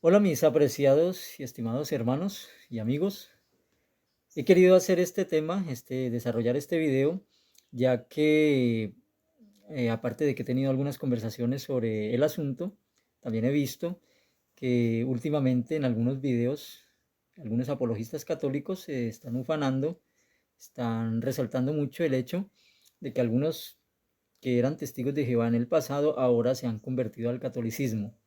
Hola mis apreciados y estimados hermanos y amigos. He querido hacer este tema, desarrollar este video, ya que aparte de que he tenido algunas conversaciones sobre el asunto, también he visto que últimamente en algunos videos, algunos apologistas católicos se están ufanando, están resaltando mucho el hecho de que algunos que eran testigos de Jehová en el pasado ahora se han convertido al catolicismo.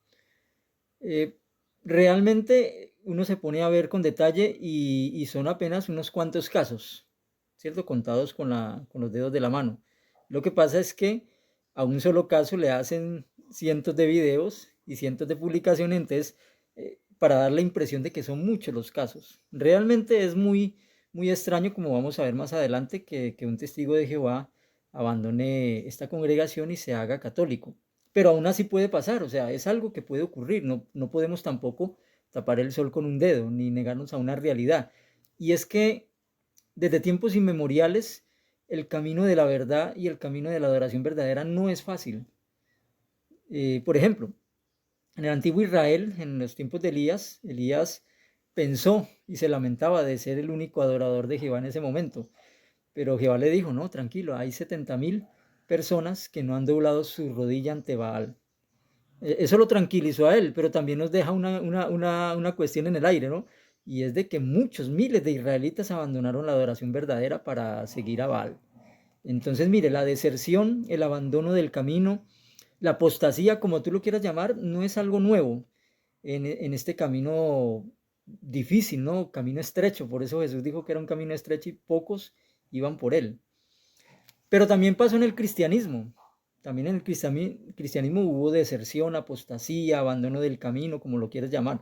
Eh, Realmente uno se pone a ver con detalle y son apenas unos cuantos casos, ¿cierto? Contados con los dedos de la mano. Lo que pasa es que a un solo caso le hacen cientos de videos y cientos de publicaciones, entonces, para dar la impresión de que son muchos los casos. Realmente es muy extraño, como vamos a ver más adelante, que un testigo de Jehová abandone esta congregación y se haga católico. Pero aún así puede pasar, o sea, es algo que puede ocurrir, no podemos tampoco tapar el sol con un dedo, ni negarnos a una realidad. Y es que desde tiempos inmemoriales, el camino de la verdad y el camino de la adoración verdadera no es fácil. Por ejemplo, en el antiguo Israel, en los tiempos de Elías, Elías pensó y se lamentaba de ser el único adorador de Jehová en ese momento. Pero Jehová le dijo, no, tranquilo, hay 70.000 personas que no han doblado su rodilla ante Baal. Eso lo tranquilizó a él, pero también nos deja una cuestión en el aire, ¿no? Y es de que muchos, miles de israelitas abandonaron la adoración verdadera para seguir a Baal. Entonces, mire, la deserción, el abandono del camino, la apostasía, como tú lo quieras llamar, no es algo nuevo en este camino difícil, ¿no? Camino estrecho. Por eso Jesús dijo que era un camino estrecho y pocos iban por él. Pero también pasó en el cristianismo. También en el cristianismo hubo deserción, apostasía, abandono del camino, como lo quieras llamar.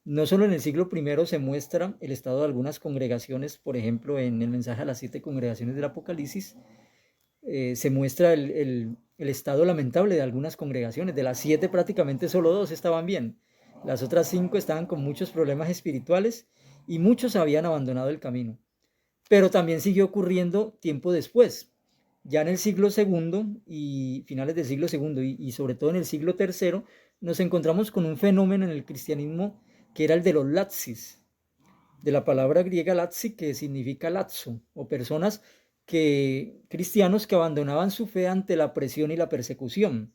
No solo en el siglo I se muestra el estado de algunas congregaciones, por ejemplo, en el mensaje a las 7 congregaciones del Apocalipsis, se muestra el estado lamentable de algunas congregaciones. De las 7 prácticamente solo 2 estaban bien. Las otras 5 estaban con muchos problemas espirituales y muchos habían abandonado el camino. Pero también siguió ocurriendo tiempo después. Ya en el siglo segundo y finales del siglo segundo y sobre todo en el siglo tercero, nos encontramos con un fenómeno en el cristianismo que era el de los latzis, de la palabra griega lazzi que significa lazo, o personas cristianos que abandonaban su fe ante la presión y la persecución.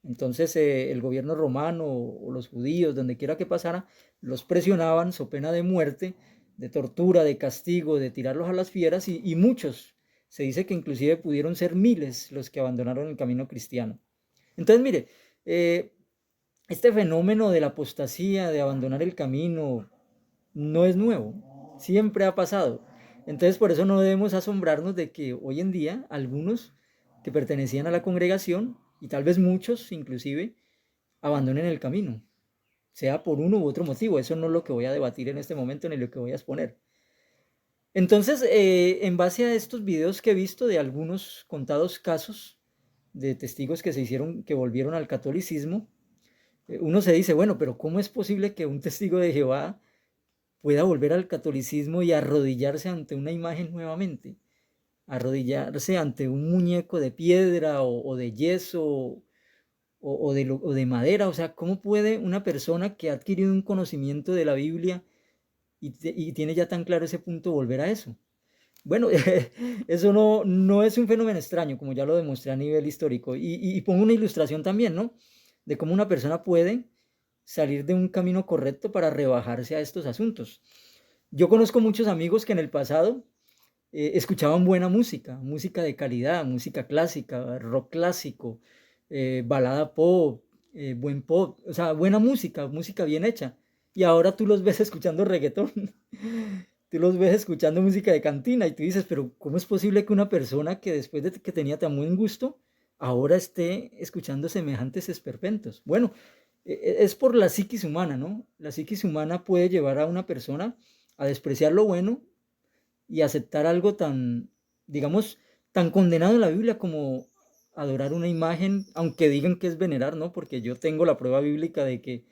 Entonces el gobierno romano o los judíos, donde quiera que pasara, los presionaban so pena de muerte, de tortura, de castigo, de tirarlos a las fieras y muchos, se dice que inclusive pudieron ser miles los que abandonaron el camino cristiano. Entonces mire, eh, este fenómeno de la apostasía, de abandonar el camino, no es nuevo, siempre ha pasado. Entonces por eso no debemos asombrarnos de que hoy en día algunos que pertenecían a la congregación, y tal vez muchos inclusive, abandonen el camino, sea por uno u otro motivo. Eso no es lo que voy a debatir en este momento ni lo que voy a exponer. Entonces, en base a estos videos que he visto de algunos contados casos de testigos que se hicieron, que volvieron al catolicismo, uno se dice, bueno, pero ¿cómo es posible que un testigo de Jehová pueda volver al catolicismo y arrodillarse ante una imagen nuevamente? Arrodillarse ante un muñeco de piedra o de yeso o de madera. O sea, ¿cómo puede una persona que ha adquirido un conocimiento de la Biblia y tiene ya tan claro ese punto volver a eso? Bueno, eso no es un fenómeno extraño, como ya lo demostré a nivel histórico. Y pongo una ilustración también, ¿no? De cómo una persona puede salir de un camino correcto para rebajarse a estos asuntos. Yo conozco muchos amigos que en el pasado escuchaban buena música, música de calidad, música clásica, rock clásico, balada pop, buen pop, o sea, buena música, música bien hecha. Y ahora tú los ves escuchando reggaetón, tú los ves escuchando música de cantina y tú dices, pero ¿cómo es posible que una persona que después de que tenía tan buen gusto, ahora esté escuchando semejantes esperpentos? Bueno, es por la psiquis humana, ¿no? La psiquis humana puede llevar a una persona a despreciar lo bueno y aceptar algo tan, digamos, tan condenado en la Biblia como adorar una imagen, aunque digan que es venerar, ¿no? Porque yo tengo la prueba bíblica de que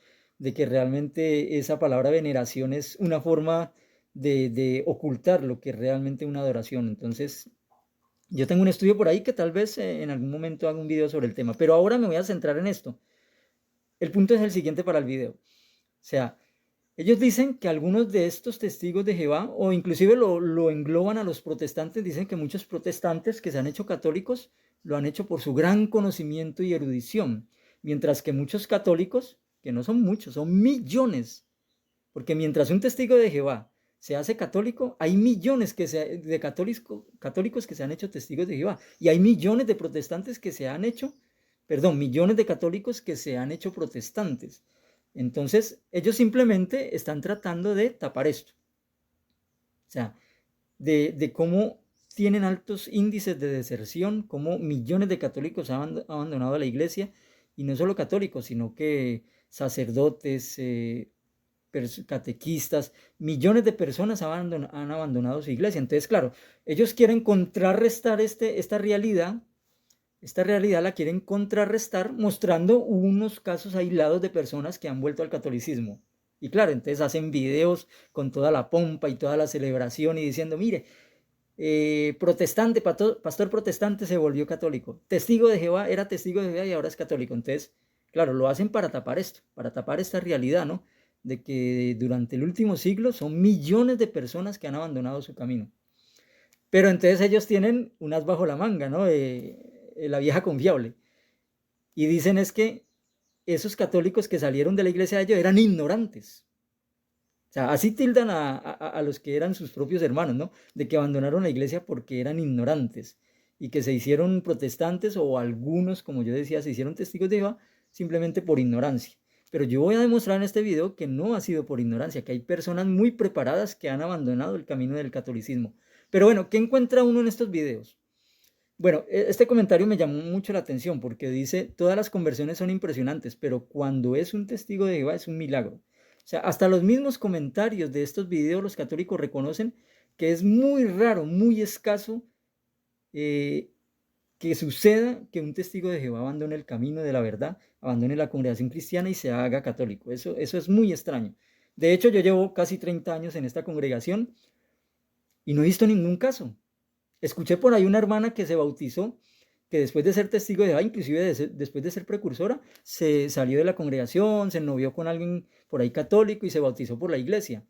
realmente esa palabra veneración es una forma de ocultar lo que es realmente una adoración. Entonces, yo tengo un estudio por ahí que tal vez en algún momento haga un video sobre el tema, pero ahora me voy a centrar en esto. El punto es el siguiente para el video. O sea, ellos dicen que algunos de estos testigos de Jehová, o inclusive lo engloban a los protestantes, dicen que muchos protestantes que se han hecho católicos lo han hecho por su gran conocimiento y erudición, mientras que muchos católicos, que no son muchos, son millones, porque mientras un testigo de Jehová se hace católico, hay millones de católicos que se han hecho testigos de Jehová, y hay millones de protestantes que se han hecho, perdón, millones de católicos que se han hecho protestantes. Entonces, ellos simplemente están tratando de tapar esto. O sea, de cómo tienen altos índices de deserción, cómo millones de católicos han abandonado la iglesia, y no solo católicos, sino que sacerdotes, catequistas, millones de personas han abandonado su iglesia. Entonces, claro, ellos quieren contrarrestar esta realidad la quieren contrarrestar mostrando unos casos aislados de personas que han vuelto al catolicismo. Y claro, entonces hacen videos con toda la pompa y toda la celebración y diciendo, mire, protestante, pastor protestante se volvió católico. Testigo de Jehová era testigo de Jehová y ahora es católico. Entonces, claro, lo hacen para tapar esto, para tapar esta realidad, ¿no? De que durante el último siglo son millones de personas que han abandonado su camino. Pero entonces ellos tienen unas bajo la manga, ¿no? La vieja confiable. Y dicen es que esos católicos que salieron de la iglesia de ellos eran ignorantes. O sea, así tildan a los que eran sus propios hermanos, ¿no? De que abandonaron la iglesia porque eran ignorantes y que se hicieron protestantes o algunos, como yo decía, se hicieron testigos de Jehová simplemente por ignorancia. Pero yo voy a demostrar en este video que no ha sido por ignorancia, que hay personas muy preparadas que han abandonado el camino del catolicismo. Pero bueno, ¿qué encuentra uno en estos videos? Bueno, este comentario me llamó mucho la atención porque dice, todas las conversiones son impresionantes, pero cuando es un testigo de Jehová es un milagro. O sea, hasta los mismos comentarios de estos videos los católicos reconocen que es muy raro, muy escaso eh, que suceda que un testigo de Jehová abandone el camino de la verdad, abandone la congregación cristiana y se haga católico. Eso es muy extraño. De hecho, yo llevo casi 30 años en esta congregación y no he visto ningún caso. Escuché por ahí una hermana que se bautizó, que después de ser testigo de Jehová, inclusive después de ser precursora, se salió de la congregación, se novió con alguien por ahí católico y se bautizó por la iglesia.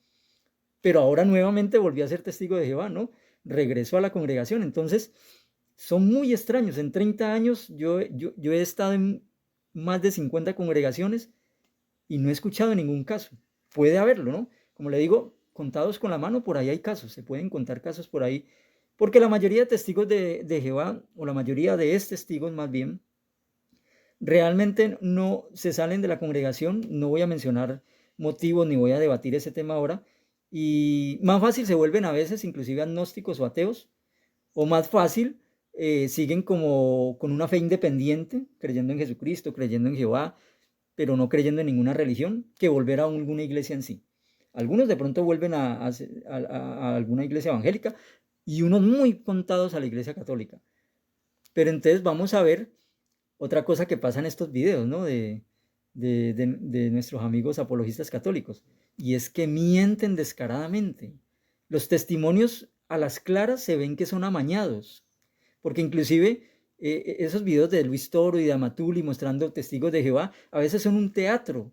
Pero ahora nuevamente volvió a ser testigo de Jehová, ¿no? Regresó a la congregación. Entonces, son muy extraños. En 30 años yo he estado en más de 50 congregaciones y no he escuchado ningún caso. Puede haberlo, ¿no? Como le digo, contados con la mano, por ahí hay casos, se pueden contar casos por ahí, porque la mayoría de testigos de Jehová, o la mayoría de testigos más bien, realmente no se salen de la congregación. No voy a mencionar motivos ni voy a debatir ese tema ahora, y más fácil se vuelven a veces inclusive agnósticos o ateos, o más fácil siguen como con una fe independiente, creyendo en Jesucristo, creyendo en Jehová, pero no creyendo en ninguna religión, que volver a alguna iglesia en sí. Algunos de pronto vuelven a alguna iglesia evangélica y unos muy contados a la iglesia católica. Pero entonces vamos a ver otra cosa que pasa en estos videos, ¿no? De nuestros amigos apologistas católicos. Y es que mienten descaradamente. Los testimonios a las claras se ven que son amañados. Porque inclusive esos videos de Luis Toro y de Amatuli mostrando testigos de Jehová, a veces son un teatro.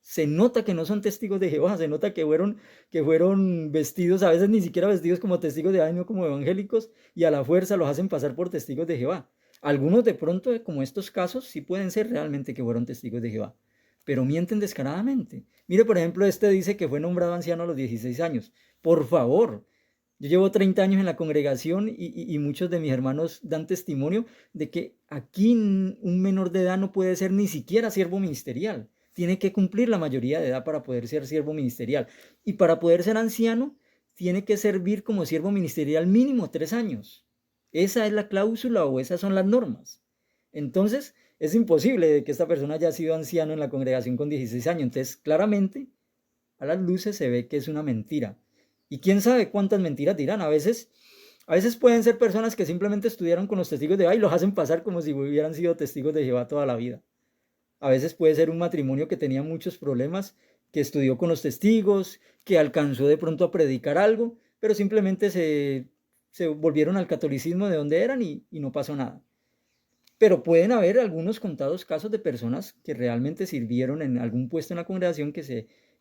Se nota que no son testigos de Jehová, se nota que fueron vestidos, a veces ni siquiera vestidos como testigos de Jehová, sino como evangélicos, y a la fuerza los hacen pasar por testigos de Jehová. Algunos de pronto, como estos casos, sí pueden ser realmente que fueron testigos de Jehová, pero mienten descaradamente. Mire, por ejemplo, este dice que fue nombrado anciano a los 16 años. Por favor, yo llevo 30 años en la congregación y muchos de mis hermanos dan testimonio de que aquí un menor de edad no puede ser ni siquiera siervo ministerial. Tiene que cumplir la mayoría de edad para poder ser siervo ministerial. Y para poder ser anciano, tiene que servir como siervo ministerial mínimo 3 años. Esa es la cláusula o esas son las normas. Entonces, es imposible que esta persona haya sido anciano en la congregación con 16 años. Entonces, claramente, a las luces se ve que es una mentira. Y quién sabe cuántas mentiras dirán. A veces pueden ser personas que simplemente estudiaron con los testigos de Jehová y los hacen pasar como si hubieran sido testigos de Jehová toda la vida. A veces puede ser un matrimonio que tenía muchos problemas, que estudió con los testigos, que alcanzó de pronto a predicar algo, pero simplemente se volvieron al catolicismo de donde eran y no pasó nada. Pero pueden haber algunos contados casos de personas que realmente sirvieron en algún puesto en la congregación,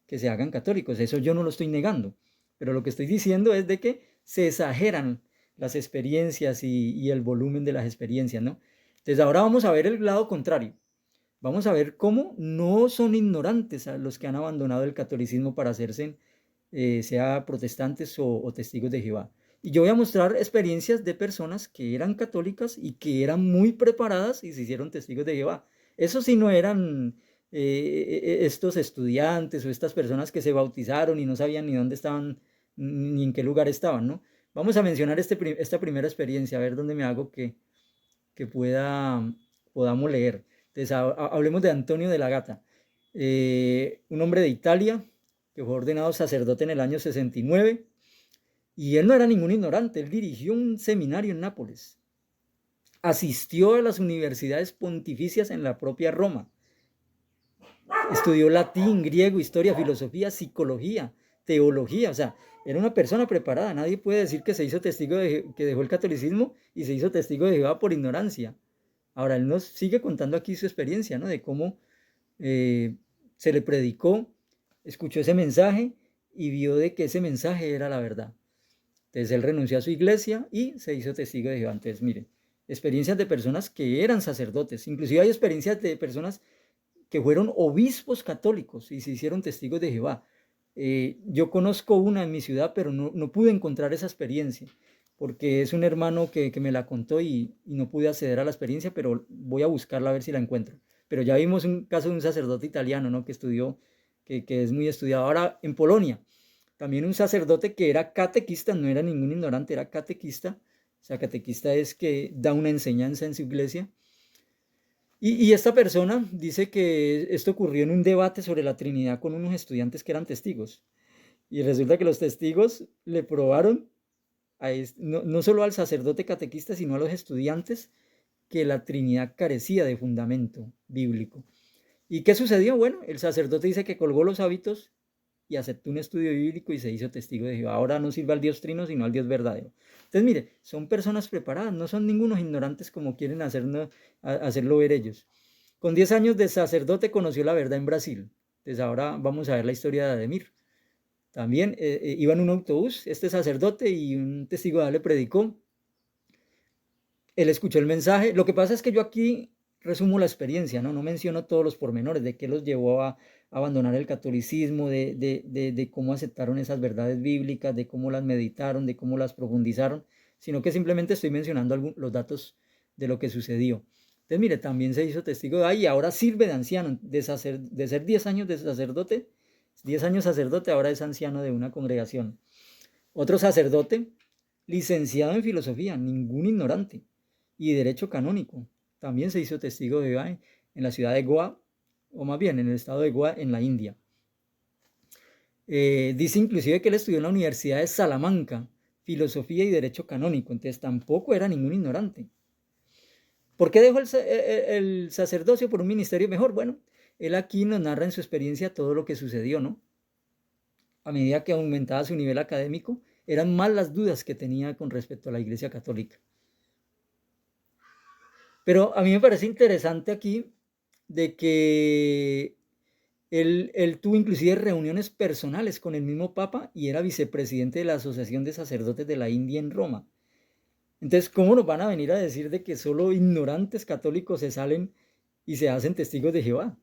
que se hagan católicos. Eso yo no lo estoy negando, pero lo que estoy diciendo es de que se exageran las experiencias y el volumen de las experiencias, ¿no? Entonces ahora vamos a ver el lado contrario. Vamos a ver cómo no son ignorantes a los que han abandonado el catolicismo para hacerse, sea protestantes o testigos de Jehová. Y yo voy a mostrar experiencias de personas que eran católicas y que eran muy preparadas y se hicieron testigos de Jehová. Eso sí no eran estos estudiantes o estas personas que se bautizaron y no sabían ni dónde estaban ni en qué lugar estaban, ¿no? Vamos a mencionar esta primera experiencia, a ver dónde me hago que podamos leer. Entonces, hablemos de Antonio de la Gata, un hombre de Italia que fue ordenado sacerdote en el año 69 y él no era ningún ignorante, él dirigió un seminario en Nápoles, asistió a las universidades pontificias en la propia Roma, estudió latín, griego, historia, filosofía, psicología, teología, o sea, era una persona preparada. Nadie puede decir que se hizo testigo que dejó el catolicismo y se hizo testigo de Jehová por ignorancia. Ahora, él nos sigue contando aquí su experiencia, ¿no? De cómo se le predicó, escuchó ese mensaje y vio de que ese mensaje era la verdad. Entonces él renunció a su iglesia y se hizo testigo de Jehová. Entonces, miren, experiencias de personas que eran sacerdotes. Inclusive hay experiencias de personas que fueron obispos católicos y se hicieron testigos de Jehová. Yo conozco una en mi ciudad, pero no pude encontrar esa experiencia, porque es un hermano que me la contó y no pude acceder a la experiencia, pero voy a buscarla a ver si la encuentro. Pero ya vimos un caso de un sacerdote italiano, ¿no? Que estudió, que es muy estudiado. Ahora, en Polonia, también un sacerdote que era catequista, no era ningún ignorante, era catequista. O sea, catequista es que da una enseñanza en su iglesia. Y esta persona dice que esto ocurrió en un debate sobre la Trinidad con unos estudiantes que eran testigos. Y resulta que los testigos le probaron no solo al sacerdote catequista, sino a los estudiantes, que la Trinidad carecía de fundamento bíblico. ¿Y qué sucedió? Bueno, el sacerdote dice que colgó los hábitos y aceptó un estudio bíblico y se hizo testigo de Jehová. Ahora no sirve al Dios trino, sino al Dios verdadero. Entonces, mire, son personas preparadas, no son ningunos ignorantes como quieren hacerlo ver ellos. Con 10 años de sacerdote conoció la verdad en Brasil. Entonces ahora vamos a ver la historia de Ademir. También iba en un autobús este sacerdote y un testigo de Jehová le predicó. Él escuchó el mensaje. Lo que pasa es que yo aquí resumo la experiencia, ¿no? No menciono todos los pormenores de qué los llevó a abandonar el catolicismo, de cómo aceptaron esas verdades bíblicas, de cómo las meditaron, de cómo las profundizaron, sino que simplemente estoy mencionando los datos de lo que sucedió. Entonces, mire, también se hizo testigo de ahí y ahora sirve de anciano, de ser 10 años de sacerdote, 10 años sacerdote, ahora es anciano de una congregación. Otro sacerdote, licenciado en filosofía, ningún ignorante, y derecho canónico. También se hizo testigo de Jehová en la ciudad de Goa, o más bien en el estado de Goa, en la India. Dice inclusive que él estudió en la Universidad de Salamanca, filosofía y derecho canónico, entonces tampoco era ningún ignorante. ¿Por qué dejó el sacerdocio por un ministerio mejor? Bueno, él aquí nos narra en su experiencia todo lo que sucedió, ¿no? A medida que aumentaba su nivel académico, eran más las dudas que tenía con respecto a la Iglesia Católica. Pero a mí me parece interesante aquí de que él tuvo inclusive reuniones personales con el mismo Papa y era vicepresidente de la Asociación de Sacerdotes de la India en Roma. Entonces, ¿cómo nos van a venir a decir de que solo ignorantes católicos se salen y se hacen testigos de Jehová?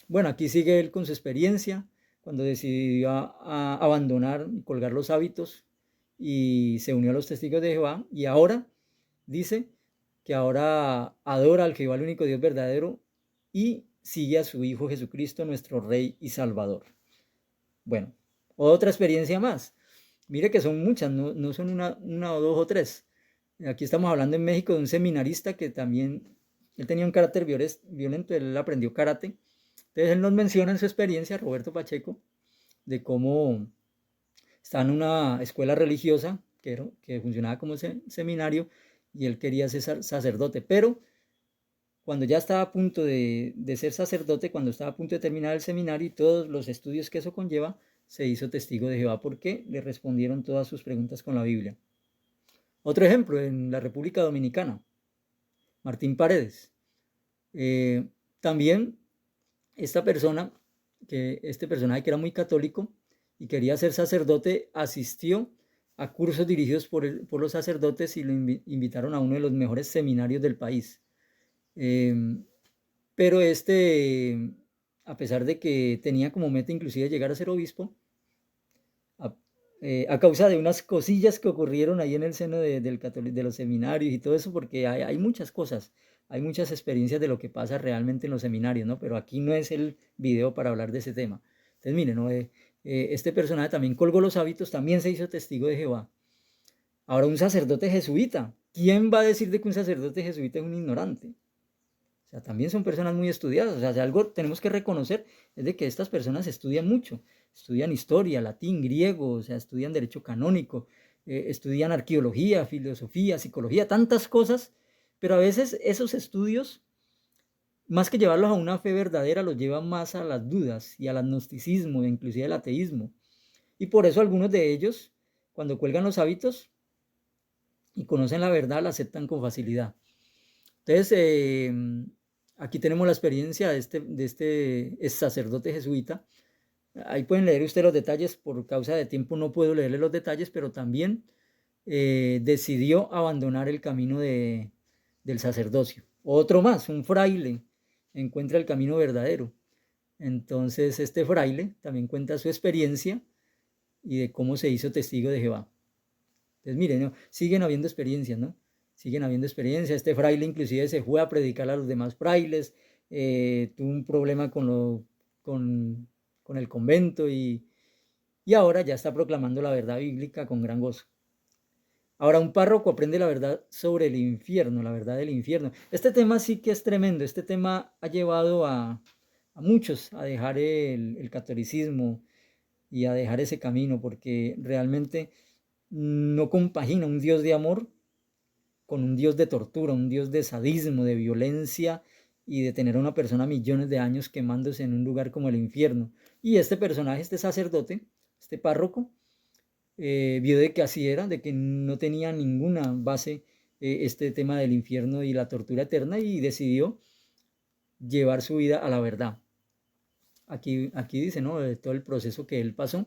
Bueno, aquí sigue él con su experiencia, cuando decidió abandonar y colgar los hábitos y se unió a los testigos de Jehová y ahora dice que ahora adora al Jehová, el único Dios verdadero, y sigue a su Hijo Jesucristo, nuestro Rey y Salvador. Bueno, otra experiencia más. Mire que son muchas, no son una o dos o tres. Aquí estamos hablando en México de un seminarista que también, él tenía un carácter violento, él aprendió karate. Entonces él nos menciona en su experiencia, Roberto Pacheco, de cómo está en una escuela religiosa que funcionaba como seminario y él quería ser sacerdote, pero cuando ya estaba a punto de ser sacerdote, cuando estaba a punto de terminar el seminario y todos los estudios que eso conlleva, se hizo testigo de Jehová porque le respondieron todas sus preguntas con la Biblia. Otro ejemplo, en la República Dominicana, Martín Paredes. También esta persona que este personaje que era muy católico y quería ser sacerdote, asistió a cursos dirigidos por los sacerdotes y lo invitaron a uno de los mejores seminarios del país. Pero a pesar de que tenía como meta inclusive llegar a ser obispo, a, a causa de unas cosillas que ocurrieron ahí en el seno de los seminarios y todo eso, porque hay muchas cosas, hay muchas experiencias de lo que pasa realmente en los seminarios, ¿no? Pero aquí no es el video para hablar de ese tema. Entonces, miren, ¿no? Este personaje también colgó los hábitos, también se hizo testigo de Jehová. Ahora, un sacerdote jesuita. ¿Quién va a decir de que un sacerdote jesuita es un ignorante? O sea, también son personas muy estudiadas. O sea, si algo tenemos que reconocer es de que estas personas estudian mucho. Estudian historia, latín, griego, o sea, estudian derecho canónico, estudian arqueología, filosofía, psicología, tantas cosas. Pero a veces esos estudios, más que llevarlos a una fe verdadera, los llevan más a las dudas y al agnosticismo, inclusive al ateísmo. Y por eso algunos de ellos, cuando cuelgan los hábitos y conocen la verdad, la aceptan con facilidad. Entonces, aquí tenemos la experiencia de este sacerdote jesuita. Ahí pueden leer ustedes los detalles, por causa de tiempo no puedo leerle los detalles, pero también decidió abandonar el camino del sacerdocio. Otro más, un fraile, encuentra el camino verdadero. Entonces, este fraile también cuenta su experiencia y de cómo se hizo testigo de Jehová. Entonces, miren, ¿no? Siguen habiendo experiencias, ¿no? Siguen habiendo experiencias. Este fraile inclusive se fue a predicar a los demás frailes, tuvo un problema con el convento y ahora ya está proclamando la verdad bíblica con gran gozo. Ahora, un párroco aprende la verdad sobre el infierno, la verdad del infierno. Este tema sí que es tremendo. Este tema ha llevado a muchos a dejar el catolicismo y a dejar ese camino, porque realmente no compagina un Dios de amor con un Dios de tortura, un Dios de sadismo, de violencia y de tener a una persona millones de años quemándose en un lugar como el infierno. Y este personaje, este sacerdote, este párroco, vio de que así era, de que no tenía ninguna base este tema del infierno y la tortura eterna y decidió llevar su vida a la verdad. Aquí dice, ¿no? De todo el proceso que él pasó.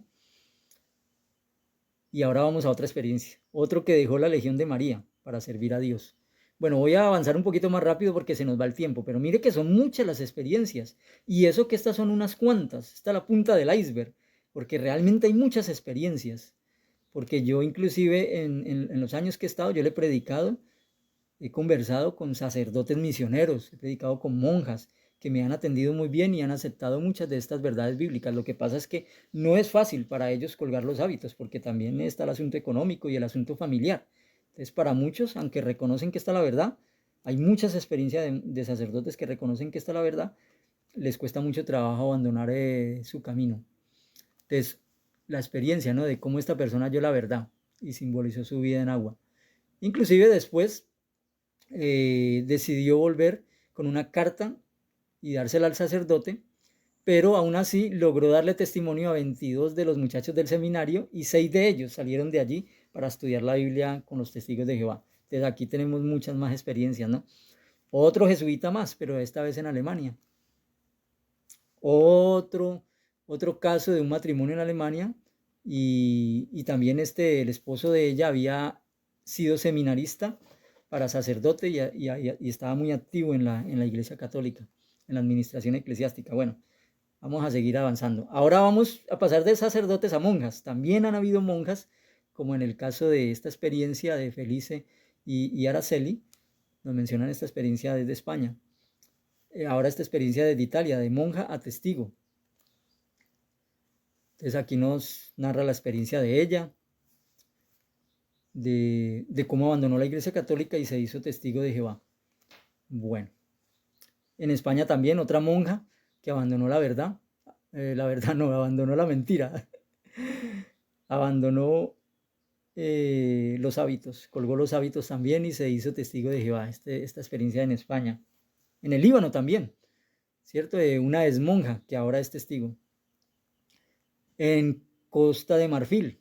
Y ahora vamos a otra experiencia. Otro que dejó la Legión de María para servir a Dios. Bueno, voy a avanzar un poquito más rápido porque se nos va el tiempo, pero mire que son muchas las experiencias. Y eso que estas son unas cuantas. Esta es la punta del iceberg, porque realmente hay muchas experiencias. Porque yo inclusive en los años que he estado, yo le he predicado, he conversado con sacerdotes misioneros, he predicado con monjas que me han atendido muy bien y han aceptado muchas de estas verdades bíblicas. Lo que pasa es que no es fácil para ellos colgar los hábitos, porque también está el asunto económico y el asunto familiar. Entonces, para muchos, aunque reconocen que está la verdad, hay muchas experiencias de sacerdotes que reconocen que está la verdad, les cuesta mucho trabajo abandonar su camino. Entonces, la experiencia, ¿no? De cómo esta persona halló la verdad y simbolizó su vida en agua. Inclusive después decidió volver con una carta y dársela al sacerdote, pero aún así logró darle testimonio a 22 de los muchachos del seminario y 6 de ellos salieron de allí para estudiar la Biblia con los testigos de Jehová. Entonces aquí tenemos muchas más experiencias, ¿no? Otro jesuita más, pero esta vez en Alemania. Otro, otro caso de un matrimonio en Alemania y también el esposo de ella había sido seminarista para sacerdote y estaba muy activo en la Iglesia Católica, en la administración eclesiástica. Bueno, vamos a seguir avanzando. Ahora vamos a pasar de sacerdotes a monjas. También han habido monjas, como en el caso de esta experiencia de Felice y Araceli, nos mencionan esta experiencia desde España. Ahora esta experiencia desde Italia, de monja a testigo. Entonces aquí nos narra la experiencia de ella, de cómo abandonó la Iglesia Católica y se hizo testigo de Jehová. Bueno, en España también otra monja que abandonó la verdad no, abandonó la mentira, abandonó los hábitos, colgó los hábitos también y se hizo testigo de Jehová. Esta experiencia en España. En el Líbano también, ¿cierto? Una ex monja que ahora es testigo. En Costa de Marfil,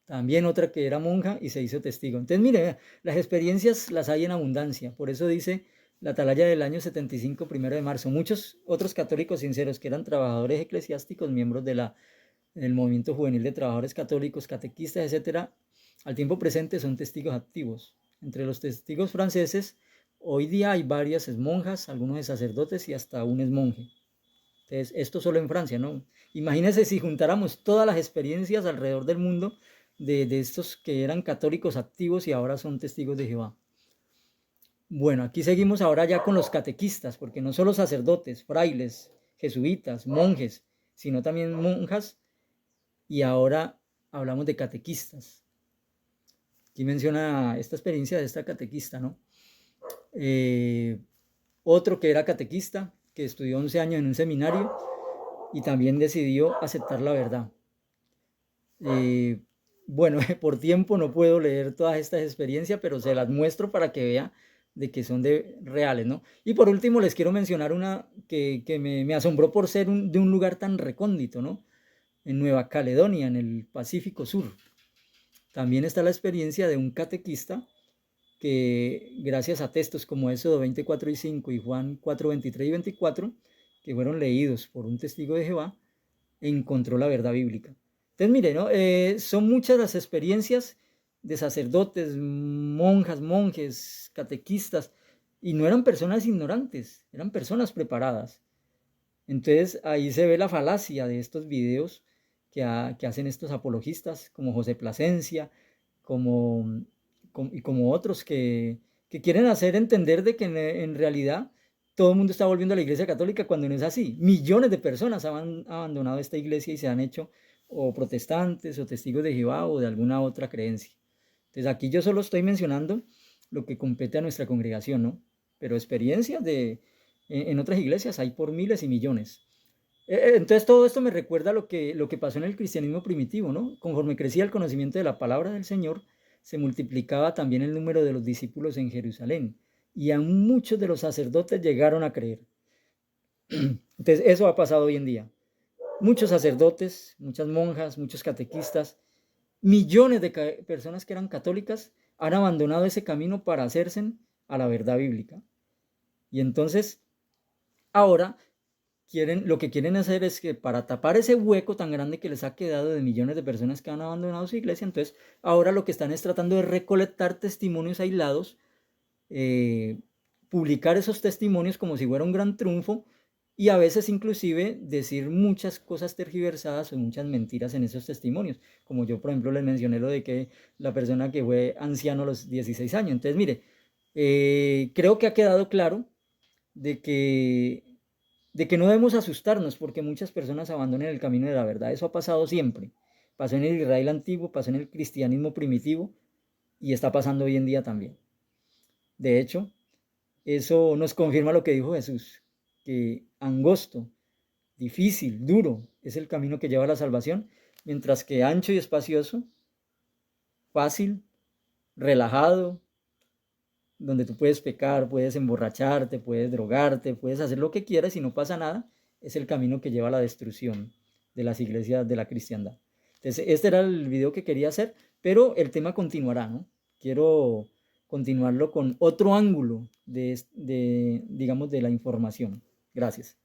también otra que era monja y se hizo testigo. Entonces, mire, las experiencias las hay en abundancia. Por eso dice la atalaya del año 75, 1 de marzo. Muchos otros católicos sinceros que eran trabajadores eclesiásticos, miembros del movimiento juvenil de trabajadores católicos, catequistas, etcétera, al tiempo presente son testigos activos. Entre los testigos franceses, hoy día hay varias monjas, algunos sacerdotes y hasta un monje. Entonces, esto solo en Francia, ¿no? Imagínense si juntáramos todas las experiencias alrededor del mundo de estos que eran católicos activos y ahora son testigos de Jehová. Bueno, aquí seguimos ahora ya con los catequistas, porque no solo sacerdotes, frailes, jesuitas, monjes, sino también monjas, y ahora hablamos de catequistas. Aquí menciona esta experiencia de esta catequista, ¿no? Otro que era catequista, que estudió 11 años en un seminario y también decidió aceptar la verdad. Bueno, por tiempo no puedo leer todas estas experiencias, pero se las muestro para que vea de que son reales, ¿no? Y por último les quiero mencionar una que me asombró por ser de un lugar tan recóndito, ¿no? En Nueva Caledonia, en el Pacífico Sur. También está la experiencia de un catequista que gracias a textos como Éxodo 24 y 5 y Juan 4, 23 y 24, que fueron leídos por un testigo de Jehová, encontró la verdad bíblica. Entonces, mire, ¿no? Son muchas las experiencias de sacerdotes, monjas, monjes, catequistas, y no eran personas ignorantes, eran personas preparadas. Entonces, ahí se ve la falacia de estos videos que hacen estos apologistas, como José Plasencia, y como otros que quieren hacer entender de que en realidad todo el mundo está volviendo a la Iglesia Católica cuando no es así. Millones de personas han abandonado esta iglesia y se han hecho o protestantes o testigos de Jehová o de alguna otra creencia. Entonces aquí yo solo estoy mencionando lo que compete a nuestra congregación, ¿no? Pero experiencias en otras iglesias hay por miles y millones. Entonces todo esto me recuerda lo que pasó en el cristianismo primitivo, ¿no? Conforme crecía el conocimiento de la palabra del Señor, se multiplicaba también el número de los discípulos en Jerusalén y aún muchos de los sacerdotes llegaron a creer. Entonces eso ha pasado hoy en día. Muchos sacerdotes, muchas monjas, muchos catequistas, millones de personas que eran católicas han abandonado ese camino para hacerse a la verdad bíblica. Y entonces ahora lo que quieren hacer es que para tapar ese hueco tan grande que les ha quedado de millones de personas que han abandonado su iglesia, entonces ahora lo que están es tratando de recolectar testimonios aislados, publicar esos testimonios como si fuera un gran triunfo y a veces inclusive decir muchas cosas tergiversadas o muchas mentiras en esos testimonios, como yo por ejemplo les mencioné lo de que la persona que fue anciano a los 16 años. Entonces mire, creo que ha quedado claro de que no debemos asustarnos porque muchas personas abandonan el camino de la verdad. Eso ha pasado siempre. Pasó en el Israel antiguo, pasó en el cristianismo primitivo y está pasando hoy en día también. De hecho, eso nos confirma lo que dijo Jesús, que angosto, difícil, duro es el camino que lleva a la salvación, mientras que ancho y espacioso, fácil, relajado, donde tú puedes pecar, puedes emborracharte, puedes drogarte, puedes hacer lo que quieras y no pasa nada, es el camino que lleva a la destrucción de las iglesias de la cristiandad. Entonces, este era el video que quería hacer, pero el tema continuará, ¿no? Quiero continuarlo con otro ángulo digamos, de la información. Gracias.